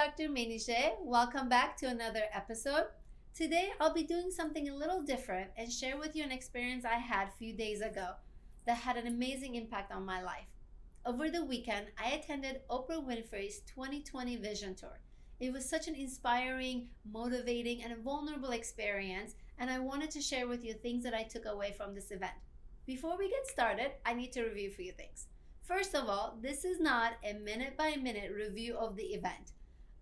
Dr. 𝐬𝐤𝐿𝐼. Welcome back to another episode. Today, I'll be doing something a little different and share with you an experience I had a few days ago that had an amazing impact on my life. Over the weekend, I attended Oprah Winfrey's 2020 Vision Tour. It was such an inspiring, motivating, and a vulnerable experience, and I wanted to share with you things that I took away from this event. Before we get started, I need to review a few things. First of all, this is not a minute-by-minute review of the event.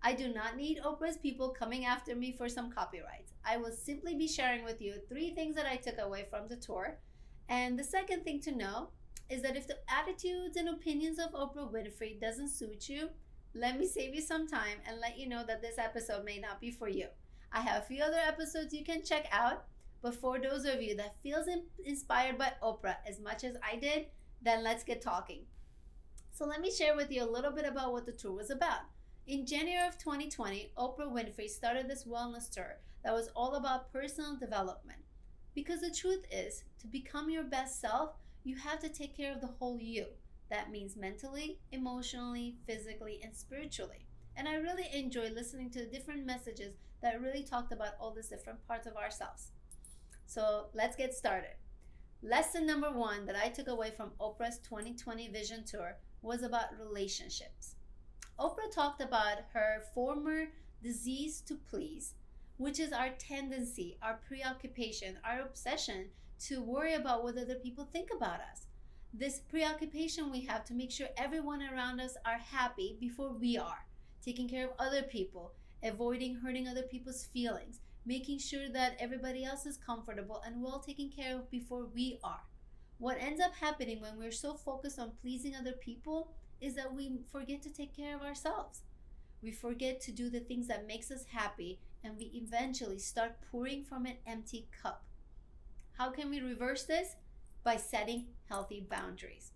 I do not need Oprah's people coming after me for some copyrights. I will simply be sharing with you 3 things that I took away from the tour. And the second thing to know is that if the attitudes and opinions of Oprah Winfrey doesn't suit you, let me save you some time and let you know that this episode may not be for you. I have a few other episodes you can check out, but for those of you that feels inspired by Oprah as much as I did, then let's get talking. So let me share with you a little bit about what the tour was about. In January of 2020, Oprah Winfrey started this wellness tour that was all about personal development. Because the truth is, to become your best self, you have to take care of the whole you. That means mentally, emotionally, physically, and spiritually. And I really enjoyed listening to the different messages that really talked about all these different parts of ourselves. So let's get started. Lesson number 1 that I took away from Oprah's 2020 Vision Tour was about relationships. Oprah talked about her former disease to please, which is our tendency, our preoccupation, our obsession to worry about what other people think about us. This preoccupation we have to make sure everyone around us are happy before we are, taking care of other people, avoiding hurting other people's feelings, making sure that everybody else is comfortable and well taken care of before we are. What ends up happening when we're so focused on pleasing other people is that we forget to take care of ourselves. We forget to do the things that makes us happy, and we eventually start pouring from an empty cup. How can we reverse this? By setting healthy boundaries.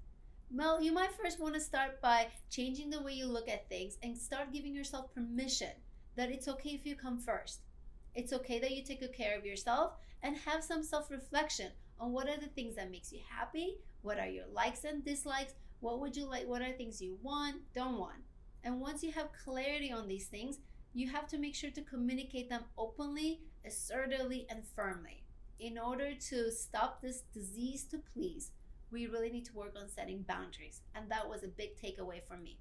Well, you might first want to start by changing the way you look at things and start giving yourself permission that it's okay if you come first. It's okay that you take good care of yourself and have some self-reflection on what are the things that makes you happy, what are your likes and dislikes, what would you like, what are things you want, don't want. And once you have clarity on these things, you have to make sure to communicate them openly, assertively, and firmly. In order to stop this disease to please, we really need to work on setting boundaries. And that was a big takeaway for me.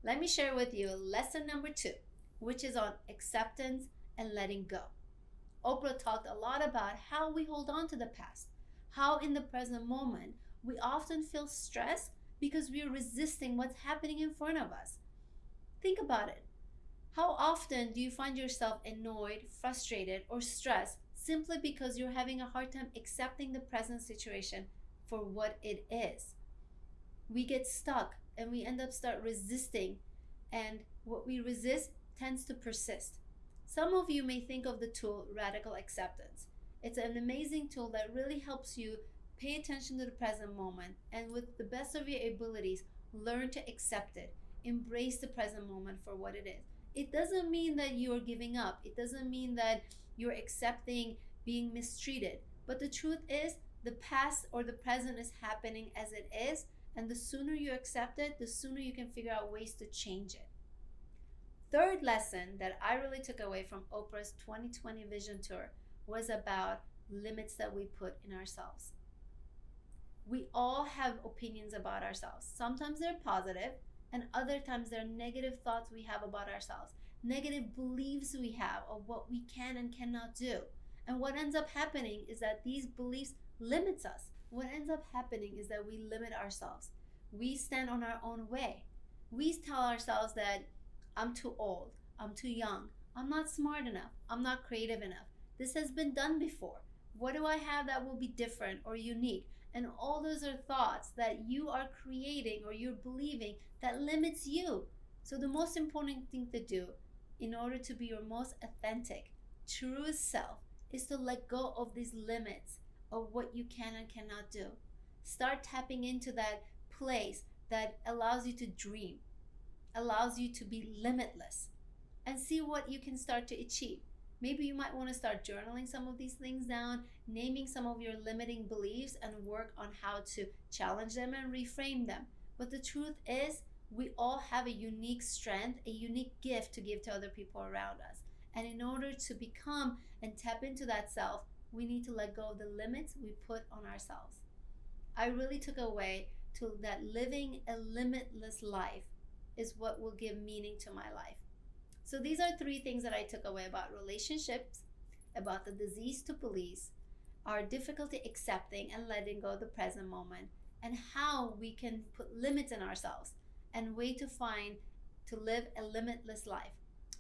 Let me share with you lesson number 2, which is on acceptance and letting go. Oprah talked a lot about how we hold on to the past, how in the present moment we often feel stress because we are resisting what's happening in front of us. Think about it. How often do you find yourself annoyed, frustrated, or stressed simply because you're having a hard time accepting the present situation for what it is? We get stuck and we end up start resisting, and what we resist tends to persist. Some of you may think of the tool Radical Acceptance. It's an amazing tool that really helps you pay attention to the present moment and with the best of your abilities, learn to accept it. Embrace the present moment for what it is. It doesn't mean that you are giving up. It doesn't mean that you're accepting being mistreated. But the truth is, the past or the present is happening as it is, and the sooner you accept it, the sooner you can figure out ways to change it. Third lesson that I really took away from Oprah's 2020 Vision Tour was about limits that we put in ourselves. We all have opinions about ourselves. Sometimes they're positive, and other times they're negative thoughts we have about ourselves, negative beliefs we have of what we can and cannot do. And what ends up happening is that these beliefs limits us. What ends up happening is that we limit ourselves. We stand on our own way. We tell ourselves that I'm too old, I'm too young, I'm not smart enough, I'm not creative enough. This has been done before. What do I have that will be different or unique? And all those are thoughts that you are creating or you're believing that limits you. So the most important thing to do in order to be your most authentic, truest self is to let go of these limits of what you can and cannot do. Start tapping into that place that allows you to dream, allows you to be limitless, and see what you can start to achieve. Maybe you might want to start journaling some of these things down, naming some of your limiting beliefs, and work on how to challenge them and reframe them. But the truth is, We all have a unique strength, a unique gift to give to other people around us. And in order to become and tap into that self, we need to let go of the limits we put on ourselves. I really took away to that living a limitless life is what will give meaning to my life. So these are 3 things that I took away about relationships, about the disease to police, our difficulty accepting and letting go of the present moment, and how we can put limits in ourselves and way to find to live a limitless life.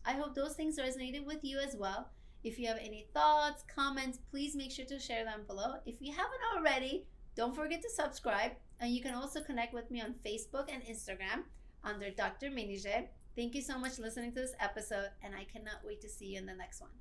I hope those things resonated with you as well. If you have any thoughts, comments, please make sure to share them below. If you haven't already, don't forget to subscribe. And you can also connect with me on Facebook and Instagram under Dr. 𝐬𝐻𝐻. Thank you so much for listening to this episode, and I cannot wait to see you in the next one.